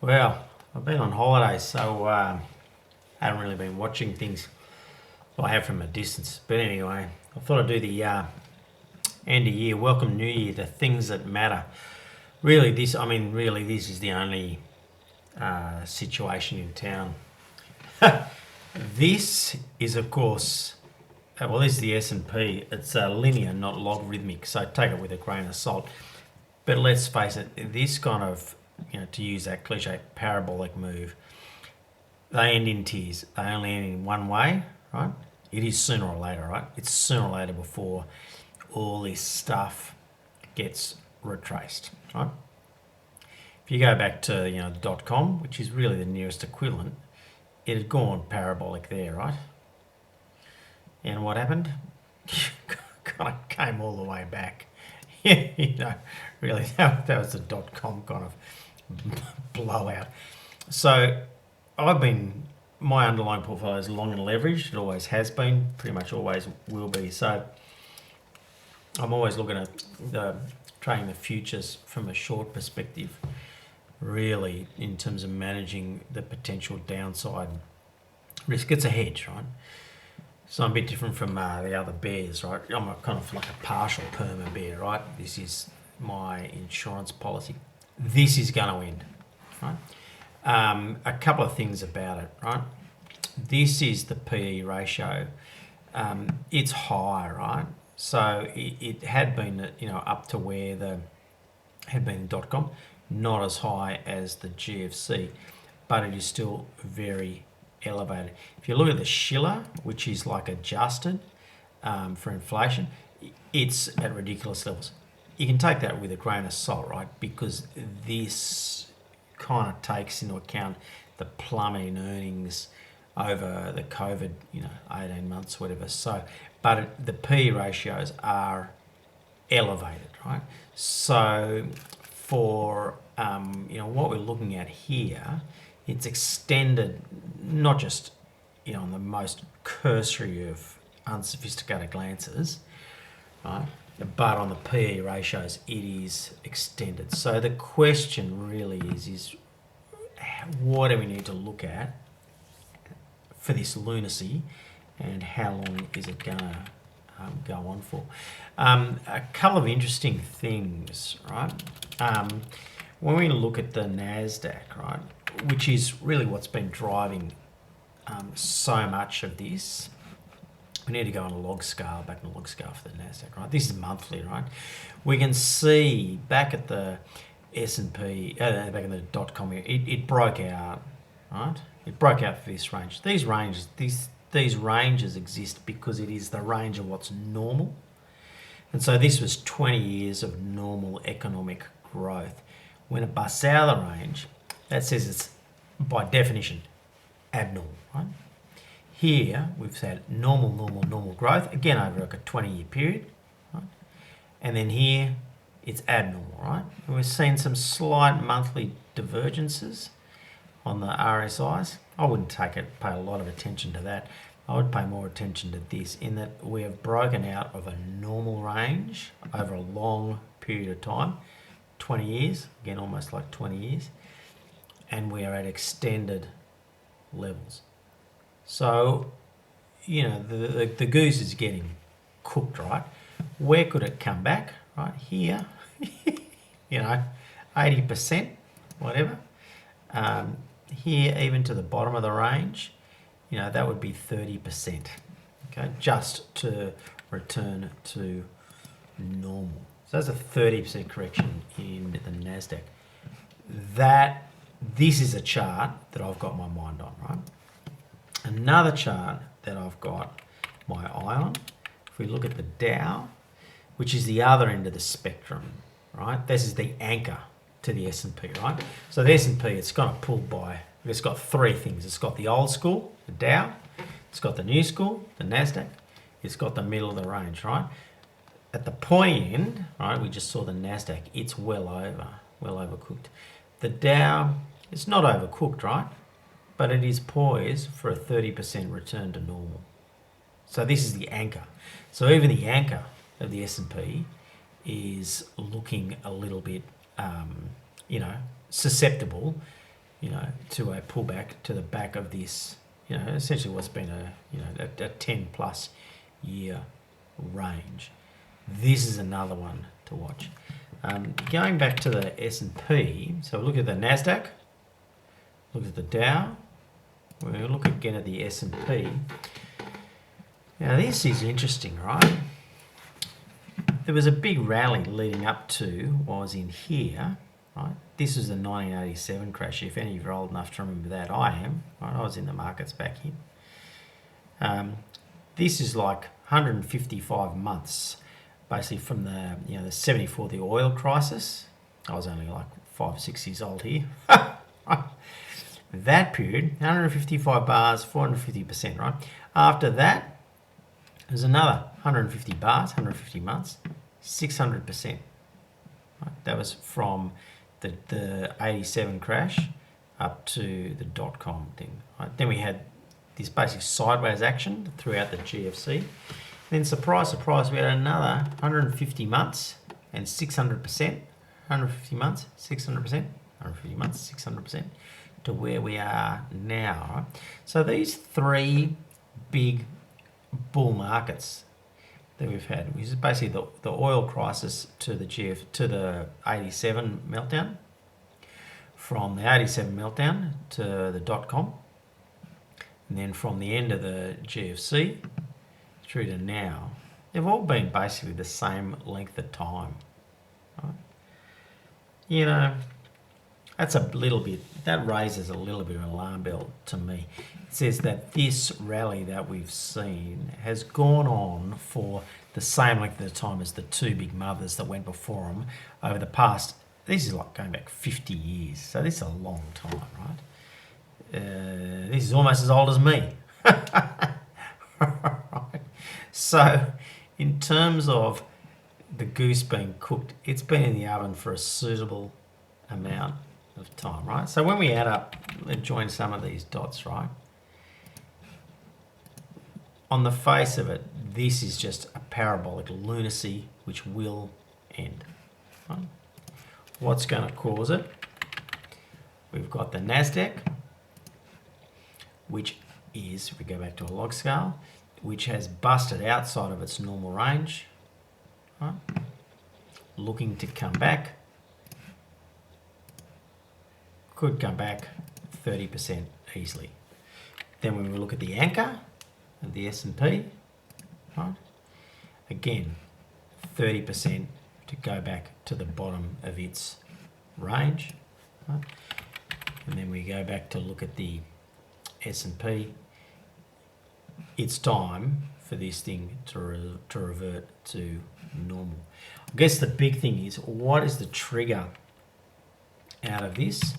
Well, I've been on holiday, so haven't really been watching things. Well, I have from a distance, but anyway, I thought I'd do the end of year, welcome New Year, the things that matter. Really, this is the only situation in town. This is, of course, this is the S&P. It's linear, not logarithmic, so take it with a grain of salt. But let's face it, this kind of, to use that cliche, parabolic move, they end in tears. They only end in one way, right? It is sooner or later, right? It's sooner or later before all this stuff gets retraced, right? If you go back to the .com, which is really the nearest equivalent, it had gone parabolic there, right? And what happened? Kind of came all the way back. Really, that was the .com kind of blowout. So my underlying portfolio is long and leveraged. It always has been, pretty much always will be. So I'm always looking at trading the futures from a short perspective, really, in terms of managing the potential downside risk. It's a hedge, right? So I'm a bit different from the other bears, right? I'm kind of like a partial perma bear, right? This is my insurance policy. This is going to end, right? A couple of things about it, right? This is the PE ratio. It's high, right? So it had been, up to where the had been .com, not as high as the GFC, but it is still very elevated. If you look at the Schiller, which is like adjusted for inflation, it's at ridiculous levels. You can take that with a grain of salt, right? Because this kind of takes into account the plummeting earnings over the COVID, 18 months, whatever. So, but the P ratios are elevated, right? So for, what we're looking at here, it's extended, not just, on the most cursory of unsophisticated glances, right? But on the PE ratios, it is extended. So the question really is what do we need to look at for this lunacy, and how long is it going to go on for? A couple of interesting things, right? When we look at the Nasdaq, right, which is really what's been driving so much of this. We need to go on a log scale, back on a log scale for the Nasdaq, right? This is monthly, right? We can see back at the S&P, back in the .com here, it broke out, right? It broke out for this range. These ranges exist because it is the range of what's normal. And so this was 20 years of normal economic growth. When it busts out of the range, that says it's, by definition, abnormal, right? Here, we've had normal growth, again over like a 20-year period, right? And then here, it's abnormal, right? And we've seen some slight monthly divergences on the RSIs. I wouldn't pay a lot of attention to that. I would pay more attention to this, in that we have broken out of a normal range over a long period of time, 20 years, again, almost like 20 years, and we are at extended levels. So, the goose is getting cooked, right? Where could it come back? Right here, 80%, whatever. Here, even to the bottom of the range, that would be 30%, okay, just to return to normal. So that's a 30% correction in the Nasdaq. This is a chart that I've got my mind on, right? Another chart that I've got my eye on, if we look at the Dow, which is the other end of the spectrum, right? This is the anchor to the S&P, right? So the S&P, it's kind of pulled by, it's got three things. It's got the old school, the Dow, it's got the new school, the Nasdaq, it's got the middle of the range, right? At the pointy end, right, we just saw the Nasdaq, it's well overcooked. The Dow, it's not overcooked, right? But it is poised for a 30% return to normal. So this is the anchor. So even the anchor of the S&P is looking a little bit, susceptible to a pullback to the back of this, essentially what's been a 10 plus year range. This is another one to watch. Going back to the S&P, so look at the Nasdaq, look at the Dow, we'll look again at the S&P. Now this is interesting, right? There was a big rally leading up to, was in here, right? This was the 1987 crash. If any of you are old enough to remember that, I am. Right? I was in the markets back here. This is like 155 months, basically from the 74, the oil crisis. I was only like 5 or 6 years old here. That period, 155 bars, 450%, right? After that, there's another 150 bars, 150 months, 600%. Right? That was from the 87 crash up to the dot-com thing. Right? Then we had this basic sideways action throughout the GFC. Then surprise, surprise, we had another 150 months and 600%. 150 months, 600%. 150 months, 600% to where we are now. Right? So these three big bull markets that we've had, which is basically the oil crisis to the 87 meltdown, from the 87 meltdown to the dot-com, and then from the end of the GFC through to now, they've all been basically the same length of time. Right? That raises a little bit of an alarm bell to me. It says that this rally that we've seen has gone on for the same length of time as the two big mothers that went before them over the past, this is like going back 50 years. So this is a long time, right? This is almost as old as me. Right. So in terms of the goose being cooked, it's been in the oven for a suitable amount of time, right? So when we add up and join some of these dots, right, on the face of it, this is just a parabolic lunacy which will end. Right? What's going to cause it? We've got the Nasdaq, which is, if we go back to a log scale, which has busted outside of its normal range, right? Looking to come back. Could come back 30% easily. Then when we look at the anchor of the S&P, right, again 30% to go back to the bottom of its range, right? And then we go back to look at the S&P. It's time for this thing to revert to normal. I guess the big thing is, what is the trigger out of this?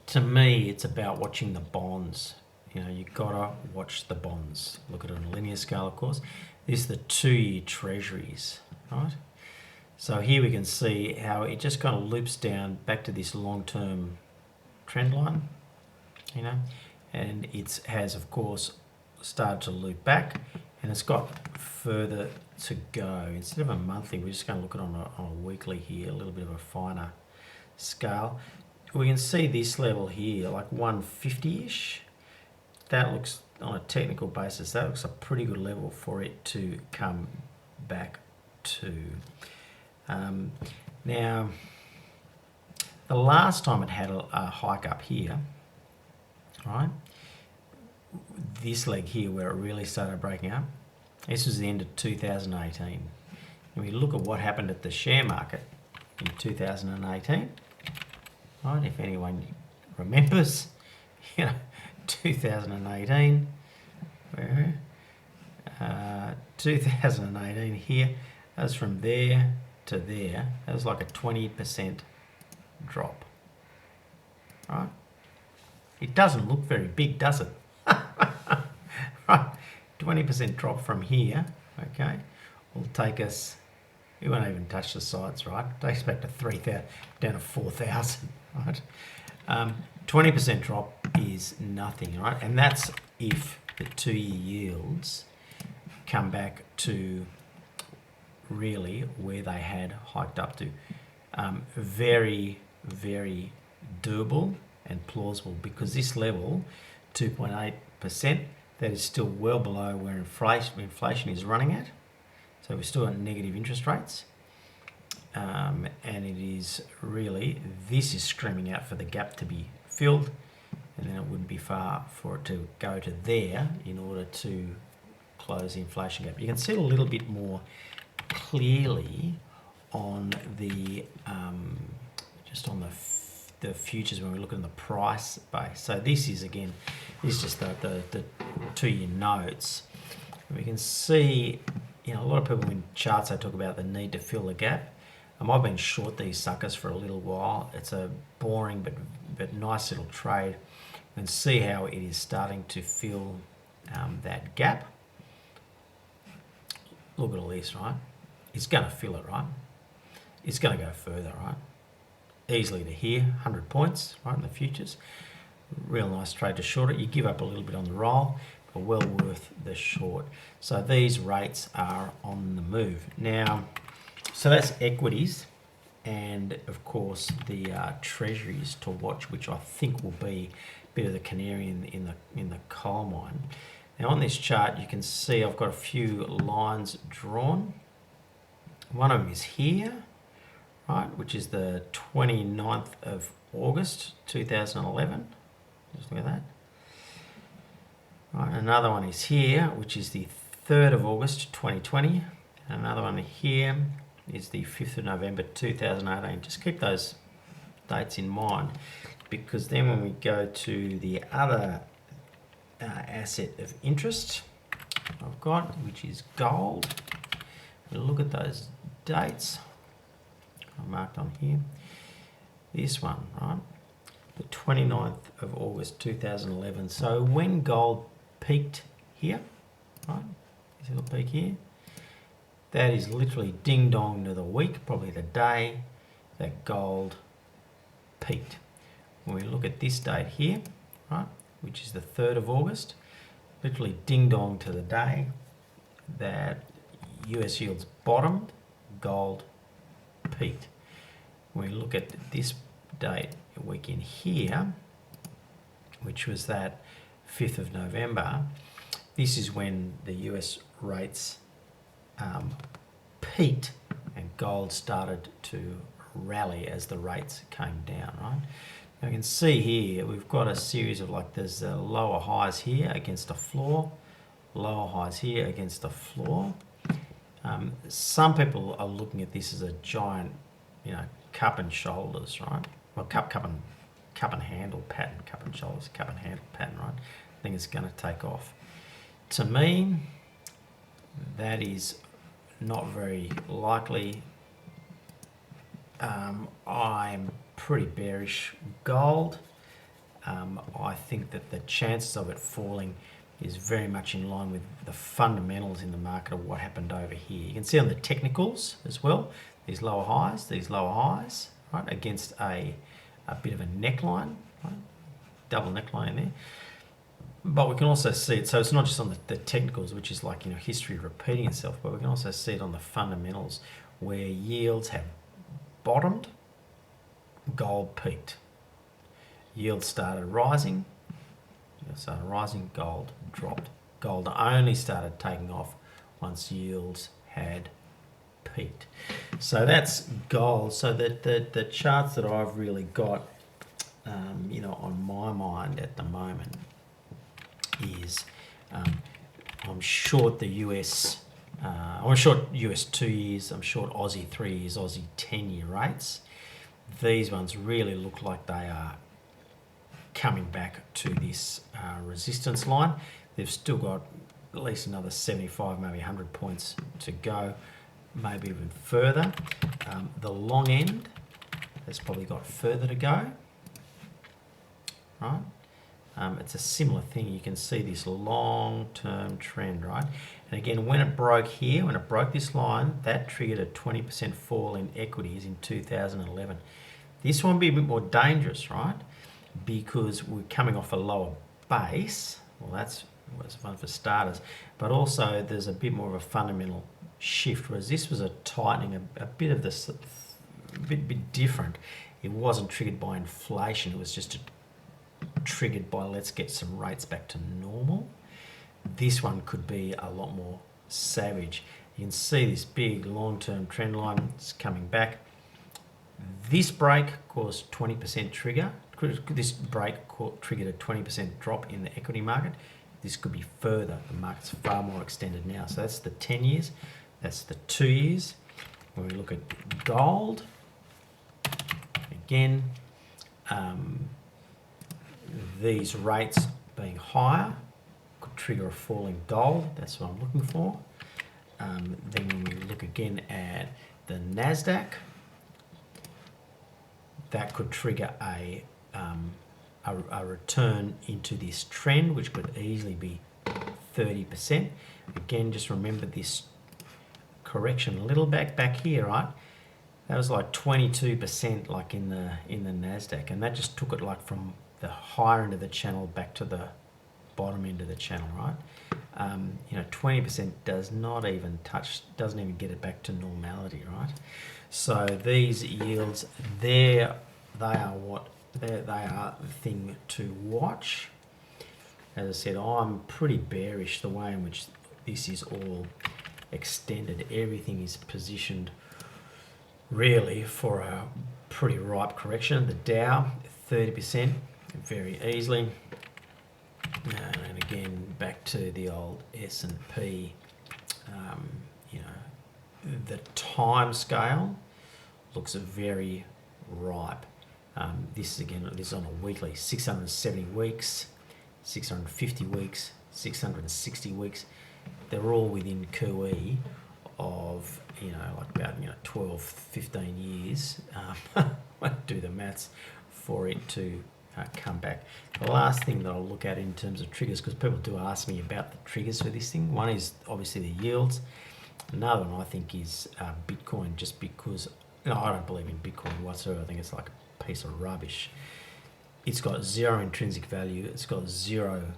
To me, it's about watching the bonds. You've got to watch the bonds. Look at it on a linear scale, of course. This is the 2-year treasuries, right? So here we can see how it just kind of loops down back to this long-term trend line, and it has, of course, started to loop back, and it's got further to go. Instead of a monthly, we're just going to look at it on a weekly here, a little bit of a finer scale. We can see this level here, like 150-ish. That looks, on a technical basis, that looks a pretty good level for it to come back to. Now, the last time it had a hike up here, right? This leg here where it really started breaking up, this was the end of 2018. And we look at what happened at the share market in 2018. Right, if anyone remembers, 2018, 2018 here, that was from there to there, that was like a 20% drop, right? It doesn't look very big, does it? Right, 20% drop from here, okay, will take us, we won't even touch the sides, right? It takes us back to 3,000, down to 4,000, right? 20% drop is nothing, right? And that's if the 2-year yields come back to really where they had hiked up to. Very, very doable and plausible, because this level, 2.8%, that is still well below where inflation is running at. So we're still at negative interest rates. And it is really, this is screaming out for the gap to be filled, and then it wouldn't be far for it to go to there in order to close the inflation gap. You can see it a little bit more clearly on the just on the futures when we look at the price base. So this is just the 2-year notes. We can see, a lot of people in charts, they talk about the need to fill the gap. I've been short these suckers for a little while. It's a boring but nice little trade. You can see how it is starting to fill that gap. Look at all this, right? It's going to fill it, right? It's going to go further, right? Easily to here, 100 points, right, in the futures. Real nice trade to short it. You give up a little bit on the roll, but well worth the short. So these rates are on the move. Now, so that's equities, and of course the treasuries to watch, which I think will be a bit of the canary in the coal mine. Now on this chart, you can see I've got a few lines drawn. One of them is here, right, which is the 29th of August 2011. Just look at that. Right, another one is here, which is the 3rd of August 2020. Another one here is the 5th of November 2018. Just keep those dates in mind, because then when we go to the other asset of interest I've got, which is gold, we'll look at those dates I've marked on here. This one, right, the 29th of August 2011. So when gold peaked here, right, this little peak here, that is literally ding dong to the week, probably the day that gold peaked. When we look at this date here, right, which is the 3rd of August, literally ding dong to the day that US yields bottomed, gold peaked. When we look at this date, a week in here, which was that 5th of November, this is when the US rates peaked and gold started to rally as the rates came down, right? Now you can see here we've got a series of, like, there's lower highs here against a floor, lower highs here against a floor. Some people are looking at this as a giant, cup and shoulders, right? Well, cup and handle pattern, cup and shoulders, cup and handle pattern, right? I think it's going to take off. To me, that is not very likely. I'm pretty bearish gold. I think that the chances of it falling is very much in line with the fundamentals in the market of what happened over here. You can see on the technicals as well, these lower highs, right, against a bit of a neckline, right? Double neckline in there. But we can also see it, so it's not just on the technicals, which is like, history repeating itself, but we can also see it on the fundamentals where yields have bottomed, gold peaked. Yields started rising, gold dropped. Gold only started taking off once yields had peaked. So that's gold. So the charts that I've really got, on my mind at the moment is I'm short the US. I'm short US 2 years. I'm short Aussie 3 years, Aussie 10-year rates. These ones really look like they are coming back to this resistance line. They've still got at least another 75, maybe 100 points to go, maybe even further. The long end has probably got further to go, right? It's a similar thing. You can see this long-term trend, right? And again, when it broke here, when it broke this line, that triggered a 20% fall in equities in 2011. This one will be a bit more dangerous, right? Because we're coming off a lower base. Well, that's fun for starters. But also, there's a bit more of a fundamental shift, whereas this was a tightening, a bit of this, a bit different. It wasn't triggered by inflation. It was just triggered by let's get some rates back to normal. This one could be a lot more savage. You can see this big long-term trend line is coming back. This break caused 20% trigger. This break triggered a 20% drop in the equity market. This could be further. The market's far more extended now. So that's the 10 years. That's the 2 years. When we look at gold, again, these rates being higher could trigger a falling gold. That's what I'm looking for. Then when we look again at the Nasdaq, that could trigger a return into this trend, which could easily be 30%. Again, just remember this correction a little back here, right? That was like 22%, like in the Nasdaq, and that just took it like from the higher end of the channel back to the bottom end of the channel, right? 20% doesn't even get it back to normality, right? So these yields, they are the thing to watch. As I said, I'm pretty bearish the way in which this is all extended. Everything is positioned really for a pretty ripe correction. The Dow, 30%, very easily. And again, back to the old S&P, the time scale looks very ripe. This is on a weekly, 670 weeks, 650 weeks, 660 weeks. They're all within QE of, like about 12, 15 years. Do the maths for it to come back. The last thing that I'll look at in terms of triggers, because people do ask me about the triggers for this thing. One is obviously the yields. Another one I think is Bitcoin, just because I don't believe in Bitcoin whatsoever. I think it's like a piece of rubbish. It's got zero intrinsic value. It's got zero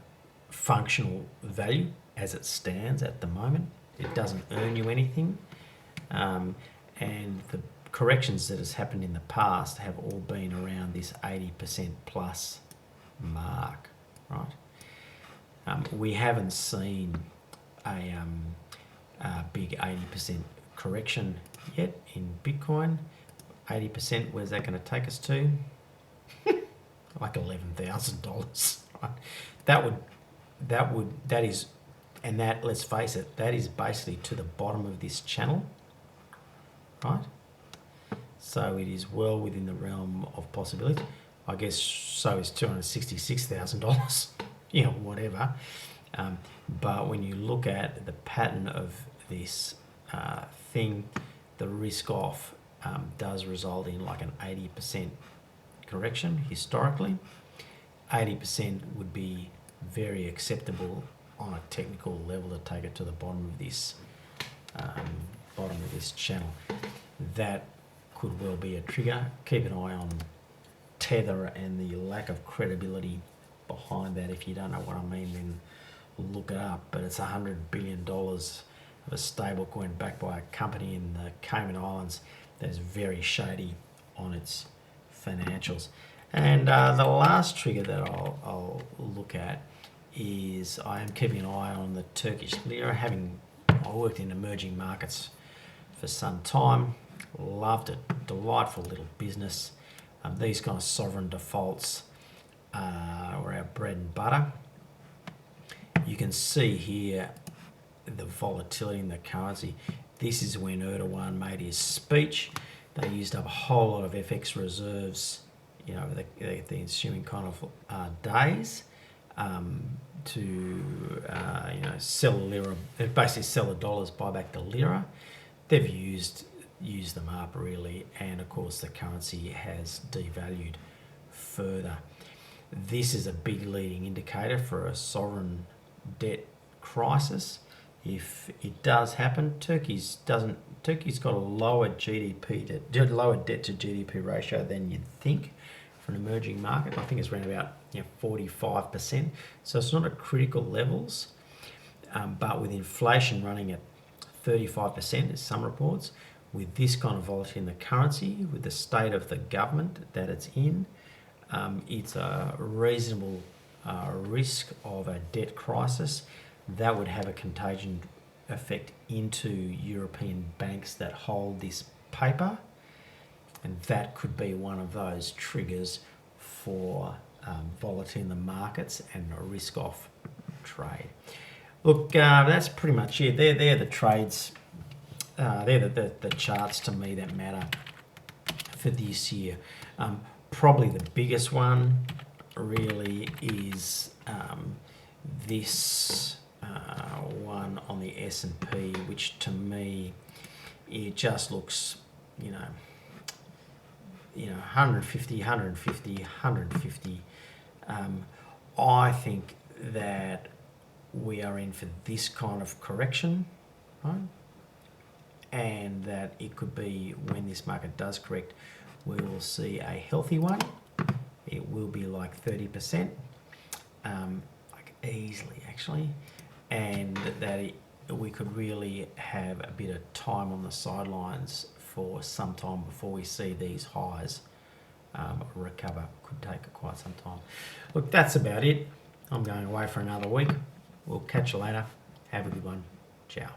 functional value as it stands at the moment. It doesn't earn you anything. And the corrections that has happened in the past have all been around this 80% plus mark, right? We haven't seen a big 80% correction yet in Bitcoin. 80%, where's that going to take us to? Like $11,000, right? Let's face it, that is basically to the bottom of this channel, right? So it is well within the realm of possibility. I guess so is $266,000, whatever. But when you look at the pattern of this thing, the risk off does result in like an 80% correction historically. 80% would be very acceptable on a technical level to take it to the bottom of this channel. That could well be a trigger. Keep an eye on Tether and the lack of credibility behind that. If you don't know what I mean, then look it up. But it's $100 billion of a stable coin backed by a company in the Cayman Islands that is very shady on its financials. And the last trigger that I'll look at is I am keeping an eye on the Turkish lira. I worked in emerging markets for some time. Loved it. Delightful little business. These kind of sovereign defaults were our bread and butter. You can see here the volatility in the currency. This is when Erdogan made his speech. They used up a whole lot of FX reserves, the ensuing kind of days to sell the lira, basically sell the dollars, buy back the lira. They've used them up really, and of course the currency has devalued further. This is a big leading indicator for a sovereign debt crisis. If it does happen, Turkey's got a lower debt to GDP ratio than you'd think for an emerging market. I think it's around about 45%. So it's not at critical levels, but with inflation running at 35%, as some reports, with this kind of volatility in the currency, with the state of the government that it's in, it's a reasonable risk of a debt crisis. That would have a contagion effect into European banks that hold this paper, and that could be one of those triggers for volatility in the markets and a risk off trade. Look, that's pretty much it. They're the trades, they're the charts to me that matter for this year. Probably the biggest one really is this one on the S&P, which to me, it just looks, 150, 150, 150. I think that we are in for this kind of correction, right? And that it could be when this market does correct, we will see a healthy one. It will be like 30%, like easily actually, and that we could really have a bit of time on the sidelines for some time before we see these highs recover. Could take quite some time. Look, that's about it. I'm going away for another week. We'll catch you later. Have a good one. Ciao.